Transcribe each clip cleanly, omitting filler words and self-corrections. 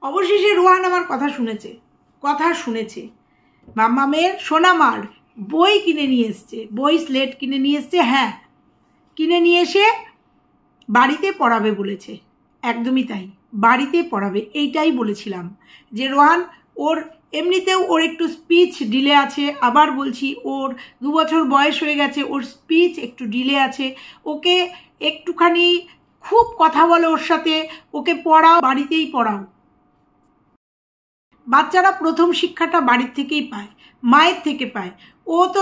অবশেষে রোহান আমার কথা শুনেছে। মাম্মামের সোনামার বই কিনে নিয়ে এসছে, বই স্লেট কিনে নিয়ে এসছে। হ্যাঁ, কিনে নিয়ে এসে বাড়িতে পড়াবে বলেছে। একদমই তাই, বাড়িতে পড়াবে। এইটাই বলেছিলাম যে রোহান ওর এমনিতেও ওর একটু স্পিচ ডিলে আছে। আবার বলছি, ওর 2 বছর বয়স হয়ে গেছে, ওর স্পিচ একটু ডিলে আছে। ওকে একটুখানি খুব কথা বলো ওর সাথে, ওকে পড়াও, বাড়িতেই পড়াও। বাচ্চারা প্রথম শিক্ষাটা বাড়ির থেকেই পায়, মায়ের থেকে পায়। ও তো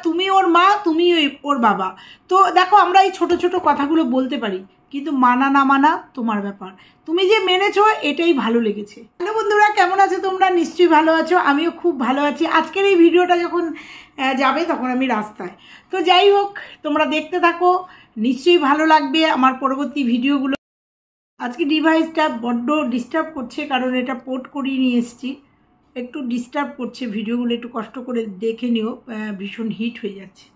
তুমি ওর মা, তুমি ওর বাবা। তো দেখো, আমরা এই ছোট ছোট কথাগুলো বলতে পারি, কিন্তু মানা না মানা তোমার ব্যাপার। তুমি যে মেনেছো এটাই ভালো লেগেছে। হ্যালো বন্ধুরা, কেমন আছো তোমরা? নিশ্চয়ই ভালো আছো, আমিও খুব ভালো আছি। আজকের এই ভিডিওটা যখন যাবে তখন আমি রাস্তায়। তো যাই হোক, তোমরা দেখতে থাকো, নিশ্চয়ই ভালো লাগবে আমার পরবর্তী ভিডিওগুলো। আজকে ডিভাইসটা বড্ড ডিস্টার্ব করছে, কারণ এটা পোর্ট করিয়ে নিয়ে এসেছি। একটু ডিস্টার্ব করছে, ভিডিওগুলো একটু কষ্ট করে দেখে নিও, ভীষণ হিট হয়ে যাচ্ছে,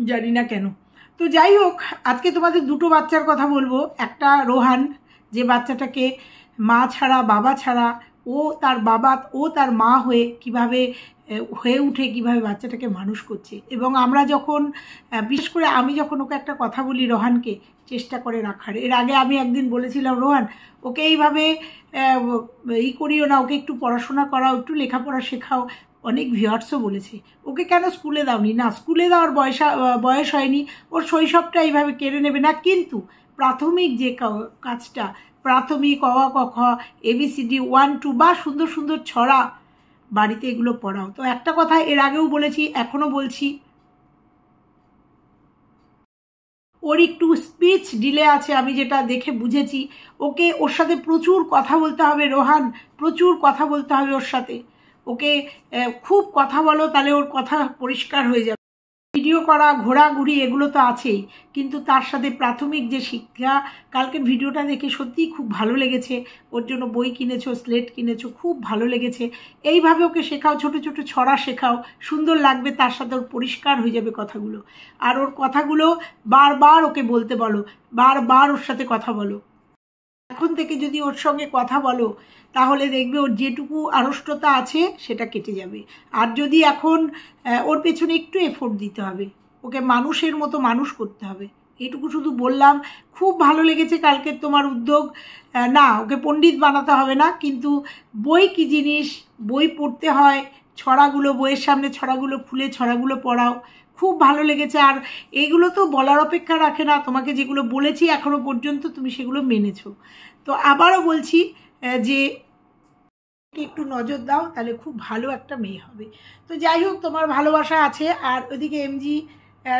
জানি না কেন। তো যাই হোক, আজকে তোমাদের দুটো বাচ্চার কথা বলবো। একটা রোহান, যে বাচ্চাটাকে মা ছাড়া বাবা ছাড়া ও তার মা হয়ে কিভাবে হয়ে উঠে, কিভাবে বাচ্চাটাকে মানুষ করছে। এবং আমরা যখন, বিশেষ করে আমি যখন ওকে একটা কথা বলি রোহানকে, চেষ্টা করে রাখার। এর আগে আমি একদিন বলেছিলাম, রোহান ওকে এইভাবে করিও না, ওকে একটু পড়াশোনা করাও, একটু লেখাপড়া শেখাও। অনেক ভিউয়ার্সও বলেছে ওকে কেন স্কুলে দাওনি। না, স্কুলে দেওয়ার বয়স হয়নি, ওর শৈশবটা এইভাবে কেড়ে নেবে না। কিন্তু প্রাথমিক যে কাজটা, প্রাথমিক অ আ ক খ ABCD 1 2 বা সুন্দর সুন্দর ছড়া, বাড়িতে এগুলো পড়াও। তো একটা কথা এর আগেও বলেছি, এখনও বলছি, ওর একটু স্পিচ ডিলে আছে, আমি যেটা দেখে বুঝেছি। ওর সাথে প্রচুর কথা বলতে হবে রোহান, প্রচুর কথা বলতে হবে ওর সাথে। ওকে খুব কথা বলো, তাহলে ওর কথা পরিষ্কার হয়ে যাবে। ভিডিও করা, ঘোরাঘুরি, এগুলো তো আছেই, কিন্তু তার সাথে প্রাথমিক যে শিক্ষা। কালকের ভিডিওটা দেখে সত্যিই খুব ভালো লেগেছে। ওর জন্য বই কিনেছো, স্লেট কিনেছো, খুব ভালো লেগেছে। এইভাবে ওকে শেখাও, ছোট ছোট ছড়া শেখাও, সুন্দর লাগবে। তার সাথে ওর পরিষ্কার হয়ে যাবে কথাগুলো। আর ওর কথাগুলো বারবার ওকে বলতে বলো, বারবার ওর সাথে কথা বলো। এখন থেকে যদি ওর সঙ্গে কথা বলো, তাহলে দেখবে ওর যেটুকু আড়ষ্টতা আছে সেটা কেটে যাবে। আর যদি এখন ওর পেছনে একটু এফোর্ট দিতে হবে, ওকে মানুষের মতো মানুষ করতে হবে। এইটুকু শুধু বললাম। খুব ভালো লেগেছে কালকের তোমার উদ্যোগ। না, ওকে পণ্ডিত বানাতে হবে না, কিন্তু বই কি জিনিস, বই পড়তে হয়, ছড়াগুলো, বইয়ের সামনে ছড়াগুলো খুলে ছড়াগুলো পড়াও। খুব ভালো লেগেছে। আর এইগুলো তো বলার অপেক্ষা রাখে না, তোমাকে যেগুলো বলেছি এখনো পর্যন্ত তুমি সেগুলো মেনেছো। তো আবারও বলছি যে একটু নজর দাও, তাহলে খুব ভালো একটা মেয়ে হবে। তো যাই হোক, তোমার ভালোবাসা আছে। আর ওদিকে এমজি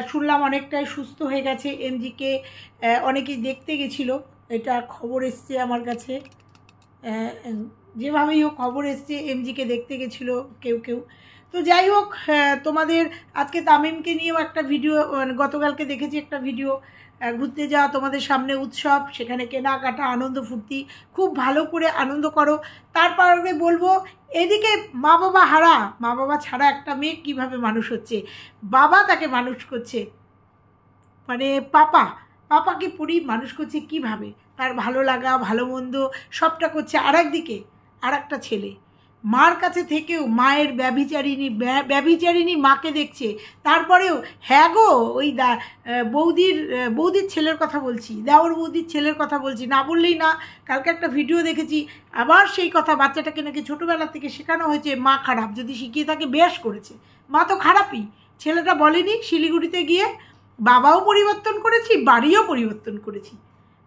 শুনলাম অনেকটাই সুস্থ হয়ে গেছে। এমজিকে অনেকেই দেখতে গেছিলো, এটা খবর এসছে আমার কাছে। যেভাবেই হোক খবর এসছে, এমজিকে দেখতে গেছিলো কেউ কেউ। তো যাই হোক, তোমাদের আজকে তামিমকে নিয়েও একটা ভিডিও, গতকালকে দেখেছি একটা ভিডিও, ঘুরতে যাওয়া, তোমাদের সামনে উৎসব, সেখানে কেনাকাটা, আনন্দ ফুর্তি, খুব ভালো করে আনন্দ করো। তারপরে বলবো, এদিকে মা বাবা হারা, মা বাবা ছাড়া একটা মেয়ে কীভাবে মানুষ হচ্ছে, বাবা তাকে মানুষ করছে, মানে পাপাকে পড়ি মানুষ করছে কিভাবে, তার ভালো লাগা ভালো মন্দ সবটা করছে। আর একদিকে আর একটা ছেলে মার কাছে থেকেও মায়ের ব্যভিচারিণী মাকে দেখছে। তারপরেও হ্যাঁ গো, ওই বৌদির ছেলের কথা বলছি, দেওর বৌদির ছেলের কথা বলছি, না বললেই না। কালকে একটা ভিডিও দেখেছি, আবার সেই কথা, বাচ্চাটাকে নাকি ছোটোবেলা থেকে শেখানো হয়েছে মা খারাপ, যদি শিখিয়ে থাকে বেশ করেছে, মা তো খারাপই। ছেলেটা বলেনি শিলিগুড়িতে গিয়ে, বাবাও পরিবর্তন করেছি, বাড়িও পরিবর্তন করেছি।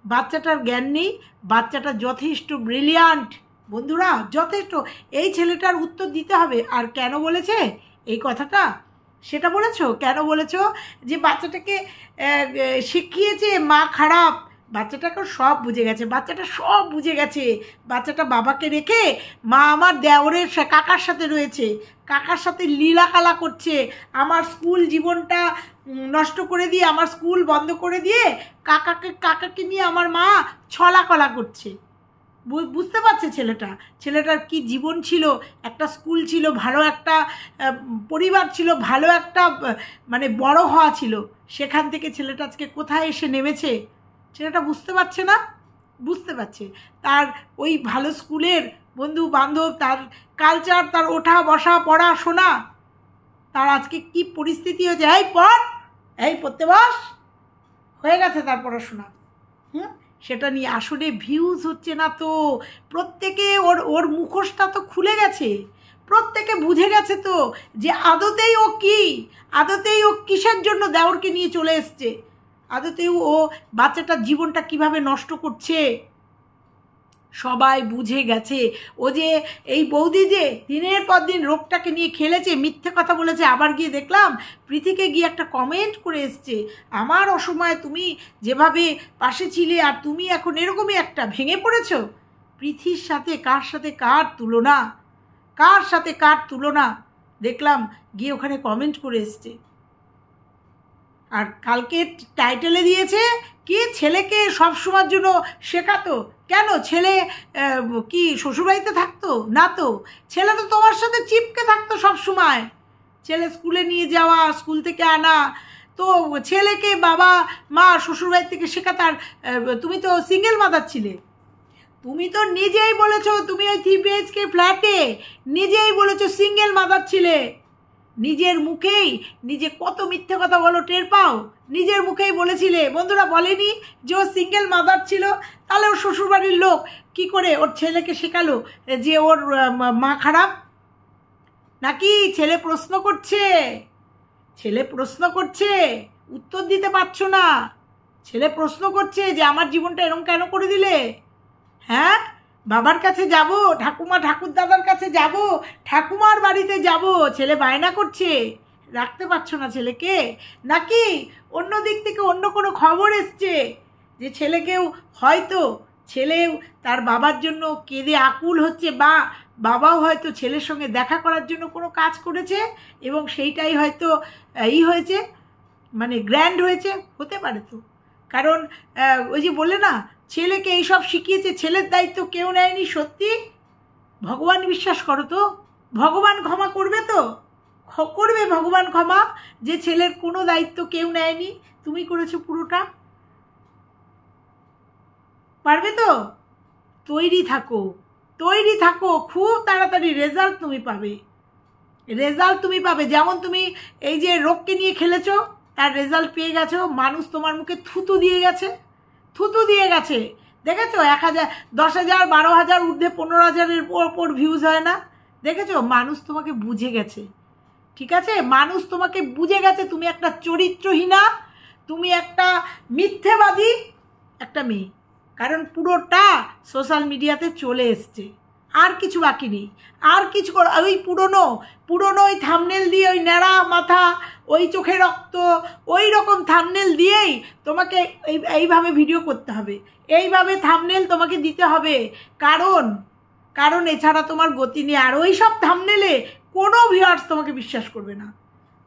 বাচ্চাটার জ্ঞান নেই, বাচ্চাটা যথেষ্ট ব্রিলিয়ান্ট বন্ধুরা, যথেষ্ট। এই ছেলেটার উত্তর দিতে হবে। আর কেন বলেছে এই কথাটা, সেটা বলেছো কেন বলেছো, যে বাচ্চাটাকে শিখিয়েছে মা খারাপ। বাচ্চাটাকে সব বুঝে গেছে, বাচ্চাটা সব বুঝে গেছে। বাচ্চাটা বাবাকে রেখে মা আমার দেওরের কাকার সাথে রয়েছে, কাকার সাথে লীলাকালা করছে। আমার স্কুল জীবনটা নষ্ট করে দিয়ে, আমার স্কুল বন্ধ করে দিয়ে কাকাকে নিয়ে আমার মা ছলাকলা করছে। বুঝতে পারছে ছেলেটার কি জীবন ছিল, একটা স্কুল ছিল, ভালো একটা পরিবার ছিল, ভালো একটা মানে বড় হওয়া ছিল। সেখান থেকে ছেলেটা আজকে কোথায় এসে নেমেছে, ছেলেটা বুঝতে পারছে না। বুঝতে পারছে তার ওই ভালো স্কুলের বন্ধু বান্ধব, তার কালচার, তার ওঠা বসা পড়াশোনা, তার আজকে কি পরিস্থিতি হয়েছে, এই পড়, এই পড়তে বস, হয়ে গেছে তার পড়াশোনা। সেটা নিয়ে আসলে ভিউজ হচ্ছে না তো, প্রত্যেকে ওর মুখোশটা তো খুলে গেছে, প্রত্যেকে বুঝে গেছে তো যে আদতেই ও কিসের জন্য দেওরকে নিয়ে চলে এসছে, আদতেও ও বাচ্চাটার জীবনটা কিভাবে নষ্ট করছে সবাই বুঝে গেছে। ও যে এই বৌদি যে দিনের পর দিন রোগটাকে নিয়ে খেলেছে, মিথ্যে কথা বলেছে। আবার গিয়ে দেখলাম প্রীতিকে গিয়ে একটা কমেন্ট করে এসছে, আমার অসময়ে তুমি যেভাবে পাশে ছিলে আর তুমি এখন এরকমই একটা ভেঙে পড়েছ। প্রীতির সাথে কার সাথে কার তুলনা দেখলাম গিয়ে ওখানে কমেন্ট করে এসছে। আর কালকে টাইটেলে দিয়েছে কি, ছেলেকে সব সময়ের জন্য শেখাতো। কেন ছেলে কি শ্বশুরবাড়িতে থাকতো না? তো ছেলে তো তোমার সাথে চিপকে থাকতো সব সময়, ছেলে স্কুলে নিয়ে যাওয়া, স্কুল থেকে আনা, তো ছেলেকে বাবা মা শ্বশুরবাড়ি থেকে শেখাতো। আর তুমি তো সিঙ্গেল মাদার ছিলে, তুমি তো নিজেই বলেছো, তুমি ওই 3 BHK ফ্ল্যাটে নিজেই বলেছো সিঙ্গেল মাদার ছিলে। নিজের মুখেই নিজে কত মিথ্যে কথা বলো টের পাও, নিজের মুখেই বলেছিলে। বন্ধুরা বলেনি যে ও সিঙ্গেল মাদার ছিল? তাহলে ওর শ্বশুরবাড়ির লোক কি করে ওর ছেলেকে শেখালো যে ওর মা খারাপ? নাকি ছেলে প্রশ্ন করছে, উত্তর দিতে পারছো না। ছেলে প্রশ্ন করছে যে আমার জীবনটা এরকম কেন করে দিলে? হ্যাঁ, বাবার কাছে যাব, ঠাকুমা ঠাকুরদাদার কাছে যাব, ঠাকুমার বাড়িতে যাব, ছেলে বায়না করছে, রাখতে পারছো না ছেলেকে? নাকি অন্য দিক থেকে অন্য কোনো খবর এসছে যে ছেলেকেও হয়তো ছেলেও তার বাবার জন্য কেঁদে আকুল হচ্ছে, বা বাবাও হয়তো ছেলের সঙ্গে দেখা করার জন্য কোনো কাজ করেছে এবং সেইটাই হয়তো হয়েছে, মানে গ্র্যান্ড হয়েছে? হতে পারে তো, কারণ ওই যে বললে না ছেলেকে এইসব শিখিয়েছে, ছেলের দায়িত্ব কেউ নেয়নি। সত্যি ভগবান বিশ্বাস করো তো, ভগবান ক্ষমা করবে তো? করবে ভগবান ক্ষমা যে ছেলের কোনো দায়িত্ব কেউ নেয়নি, তুমি করেছো পুরোটা? পারবে তো? তৈরি থাকো, খুব তাড়াতাড়ি রেজাল্ট তুমি পাবে। যেমন তুমি এই যে রোগকে নিয়ে খেলেছো, তার রেজাল্ট পেয়ে গেছো। মানুষ তোমার মুখে থুতু দিয়ে গেছে, দেখেছো? 1000, 10,000, 12,000 ঊর্ধ্বে 15,000-এর ওপর ভিউজ হয় না, দেখেছো? মানুষ তোমাকে বুঝে গেছে, ঠিক আছে? মানুষ তোমাকে বুঝে গেছে তুমি একটা চরিত্রহীনা, তুমি একটা মিথ্যেবাদী একটা মেয়ে, কারণ পুরোটা সোশ্যাল মিডিয়াতে চলে এসছে। আর কিছু বাকি নেই, আর কিছু ওই পুরনো ওই থাম্বনেল দিয়ে, ওই ন্যাড়া মাথা, ওই চোখে রক্ত, ওই রকম থাম্বনেল দিয়েই তোমাকে এইভাবে ভিডিও করতে হবে, এইভাবে থাম্বনেল তোমাকে দিতে হবে, কারণ এছাড়া তোমার গতি নেই। আর ওই সব থাম্বনেলে কোনো ভিউয়ার্স তোমাকে বিশ্বাস করবে না।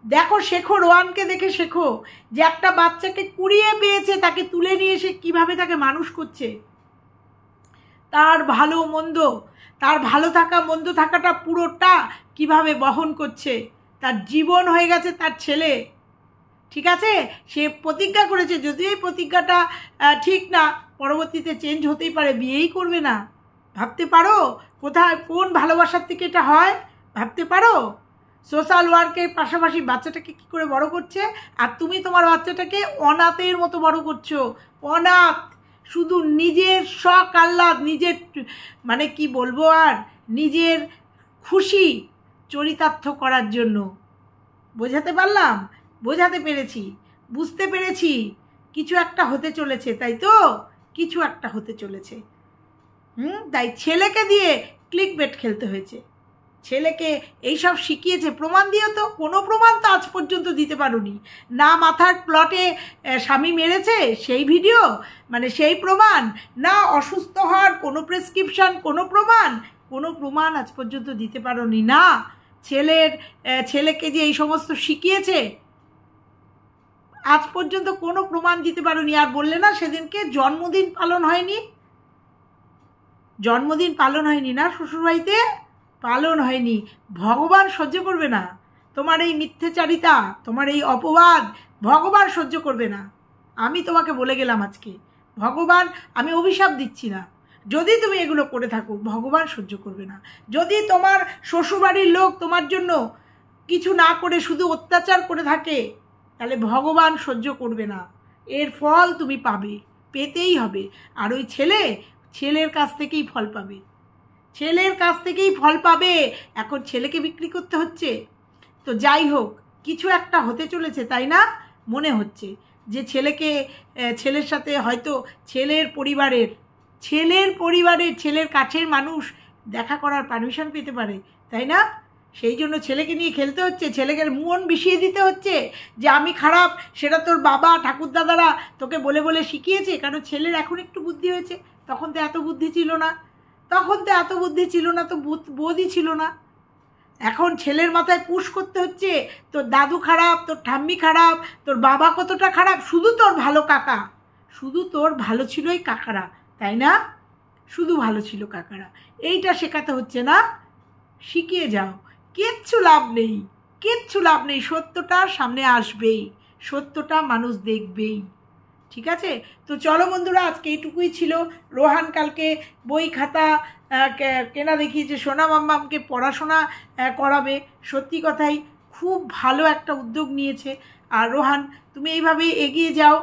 দেখো, শেখো, রোয়ানকে দেখে শেখো যে একটা বাচ্চাকে কুড়িয়ে পেয়েছে, তাকে তুলে নিয়ে এসে কীভাবে তাকে মানুষ করছে, তার ভালো মন্দ, তার ভালো থাকা মন্দ থাকাটা পুরোটা কিভাবে বহন করছে, তার জীবন হয়ে গেছে তার ছেলে, ঠিক আছে? সে প্রতিজ্ঞা করেছে, যদিও এই প্রতিজ্ঞাটা ঠিক না, পরবর্তীতে চেঞ্জ হতেই পারে, বিয়েই করবে না। ভাবতে পারো কোথায় কোন ভালোবাসার থেকে এটা হয়? ভাবতে পারো? সোশ্যাল ওয়ার্কের পাশাপাশি বাচ্চাটাকে কি করে বড় করছে, আর তুমি তোমার বাচ্চাটাকে অনাথের মতো বড় করছো। অনাথ, শুধু নিজের শখ আহ্লাদ, নিজের মানে কি বলবো, আর নিজের খুশি চরিতার্থ করার জন্য। বোঝাতে পারলাম? বোঝাতে পেরেছি, বুঝতে পেরেছি কিছু একটা হতে চলেছে, তাই তো? কিছু একটা হতে চলেছে। তাই ছেলেকে দিয়ে ক্লিকবেট খেলতে হয়েছে, ছেলেকে এইসব শিখিয়েছে। প্রমাণ দিও তো, কোনো প্রমাণ তো আজ পর্যন্ত দিতে পারোনি না। মাথার প্লটে স্বামী মেরেছে সেই ভিডিও, মানে সেই প্রমাণ না, অসুস্থ হওয়ার কোনো প্রেসক্রিপশন, কোনো প্রমাণ আজ পর্যন্ত দিতে পারোনি না। ছেলেকে যে এই সমস্ত শিখিয়েছে আজ পর্যন্ত কোনো প্রমাণ দিতে পারোনি। আর বললে না সেদিনকে জন্মদিন পালন হয়নি না শ্বশুরবাড়িতে, পালন হয়নি। ভগবান সহ্য করবে না তোমার এই মিথ্যেচারিতা, তোমার এই অপবাদ, ভগবান সহ্য করবে না। আমি তোমাকে বলে গেলাম আজকে, ভগবান, আমি অভিশাপ দিচ্ছি না, যদি তুমি এগুলো করে থাকো ভগবান সহ্য করবে না। যদি তোমার শ্বশুরবাড়ির লোক তোমার জন্য কিছু না করে শুধু অত্যাচার করে থাকে, তাহলে ভগবান সহ্য করবে না, এর ফল তুমি পাবে, পেতেই হবে। আর ওই ছেলের কাছ থেকেই ফল পাবে, ছেলের কাছ থেকেই ফল পাবে। এখন ছেলেকে বিক্রি করতে হচ্ছে। তো যাই হোক, কিছু একটা হতে চলেছে, তাই না? মনে হচ্ছে যে ছেলের সাথে হয়তো ছেলের ছেলের কাছের মানুষ দেখা করার পারমিশন পেতে পারে, তাই না? সেই জন্য ছেলেকে নিয়ে খেলতে হচ্ছে, ছেলেকে মন বিষিয়ে দিতে হচ্ছে যে আমি খারাপ, সেটা তোর বাবা ঠাকুরদাদারা তোকে বলে বলে শিখিয়েছে। কারণ ছেলের এখন একটু বুদ্ধি হয়েছে, তখন তো এত বুদ্ধি ছিল না, তো বোধই ছিল না। এখন ছেলের মাথায় পুশ করতে হচ্ছে তোর দাদু খারাপ, তোর ঠাম্মি খারাপ, তোর বাবা কতটা খারাপ, শুধু তোর ভালো কাকা, শুধু তোর ভালো ছিল এই কাকারা, তাই না? শুধু ভালো ছিল কাকারা, এইটা শেখাতে হচ্ছে না? শিখিয়ে যাও, কিচ্ছু লাভ নেই, সত্যটা সামনে আসবেই, সত্যটা মানুষ দেখবেই, ঠিক আছে? তো চলো বন্ধুরা, আজকে এইটুকুই ছিল। রোহান কালকে বই খাতা কেনা দেখিয়েছে, সোনা মাম্মামকে পড়াশোনা করাবে। সত্যি কথাই খুব ভালো একটা উদ্যোগ নিয়েছে। আর রোহান, তুমি এইভাবেই এগিয়ে যাও।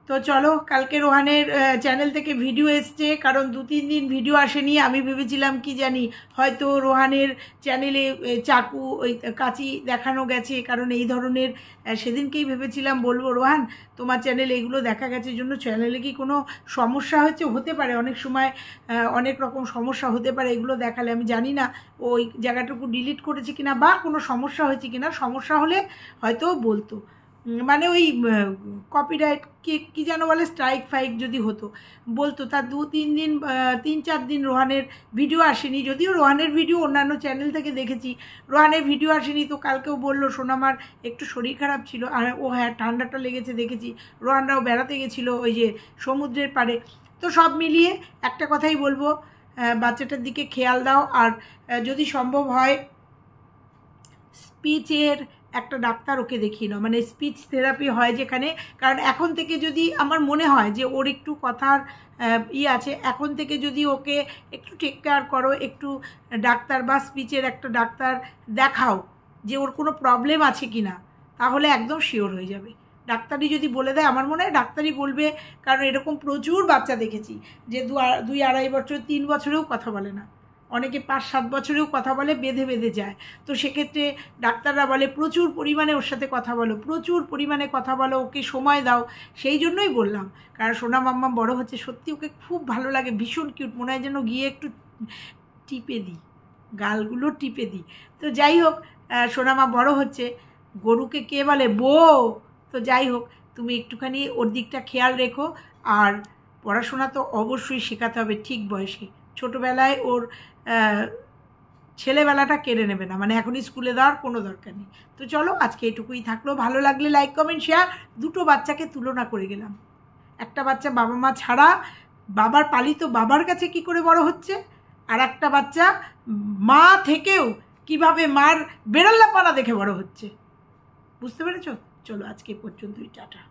তো চলো, কালকে রোহানের চ্যানেল থেকে ভিডিও এসছে, কারণ 2-3 দিন ভিডিও আসেনি। আমি ভেবেছিলাম কি জানি, হয়তো রোহানের চ্যানেলে চাকু ওই কাঁচি দেখানো গেছে, কারণ এই ধরনের সেদিনকেই ভেবেছিলাম বলবো, রোহান তোমার চ্যানেলে এগুলো দেখা গেছে জন্য চ্যানেলে কি কোনো সমস্যা হয়েছে? হতে পারে, অনেক সময় অনেক রকম সমস্যা হতে পারে এগুলো দেখালে। আমি জানি না ওই জায়গাটুকু ডিলিট করেছে কিনা বা কোনো সমস্যা হয়েছে কিনা। সমস্যা হলে হয়তো বলতো, মানে ওই কপিরাইট কি যেন বলে, স্ট্রাইক যদি হতো বলতো। তার 3-4 দিন রোহানের ভিডিও আসেনি। যদিও রোহানের ভিডিও অন্যান্য চ্যানেল থেকে দেখেছি, রোহানের ভিডিও আসেনি। তো কালকেও বললো সোনামার একটু শরীর খারাপ ছিল, আর হ্যাঁ ঠান্ডাটা লেগেছে দেখেছি। রোহানরাও বেড়াতে গেছিলো ওই যে সমুদ্রের পাড়ে। তো সব মিলিয়ে একটা কথাই বলবো, বাচ্চাটার দিকে খেয়াল দাও। আর যদি সম্ভব হয় স্পিচের একটা ডাক্তার ওকে দেখিয়ে নাও, মানে স্পিচ থেরাপি হয় যেখানে। কারণ এখন থেকে যদি আমার মনে হয় যে ওর একটু কথার আছে, এখন থেকে যদি ওকে একটু টেক কেয়ার করো, একটু ডাক্তার বা স্পিচের একটা ডাক্তার দেখাও যে ওর কোনো প্রবলেম আছে কি না, তাহলে একদম শিওর হয়ে যাবে। ডাক্তারই যদি বলে দেয়, আমার মনে হয় ডাক্তারই বলবে। কারণ এরকম প্রচুর বাচ্চা দেখেছি যে 2-2.5 বছর 3 বছরেও কথা বলে না, অনেকে 5-7 বছরেও কথা বলে, বেঁধে যায়। তো সেক্ষেত্রে ডাক্তাররা বলে প্রচুর পরিমাণে ওর সাথে কথা বলো, প্রচুর পরিমাণে কথা বলো, ওকে সময় দাও। সেই জন্যই বললাম, কারণ সোনা মাম্মা বড় হচ্ছে, সত্যি ওকে খুব ভালো লাগে, ভীষণ কিউট, মনে হয় যেন গিয়ে একটু টিপে দিই, গালগুলো টিপে দিই। তো যাই হোক, সোনামা বড় হচ্ছে, গরুকে কে বলে বউ। তো যাই হোক, তুমি একটুখানি ওর দিকটা খেয়াল রেখো। আর পড়াশোনা তো অবশ্যই শেখাতে হবে ঠিক বয়সে, ছোটোবেলায় ওর ছেলেবেলাটা কেড়ে নেবে না, মানে এখনই স্কুলে দেওয়ার কোনো দরকার নেই। তো চলো, আজকে এটুকুই থাকলো। ভালো লাগলে লাইক কমেন্ট শেয়ার। 2টো বাচ্চাকে তুলনা করে গেলাম, একটা বাচ্চা বাবা মা ছাড়া বাবার পালিত বাবার কাছে কি করে বড় হচ্ছে, আর একটা বাচ্চা মা থেকেও কিভাবে মার বেড়াল্লাপানা দেখে বড় হচ্ছে। বুঝতে পেরেছো? চলো, আজকে পর্যন্তই, টাটা।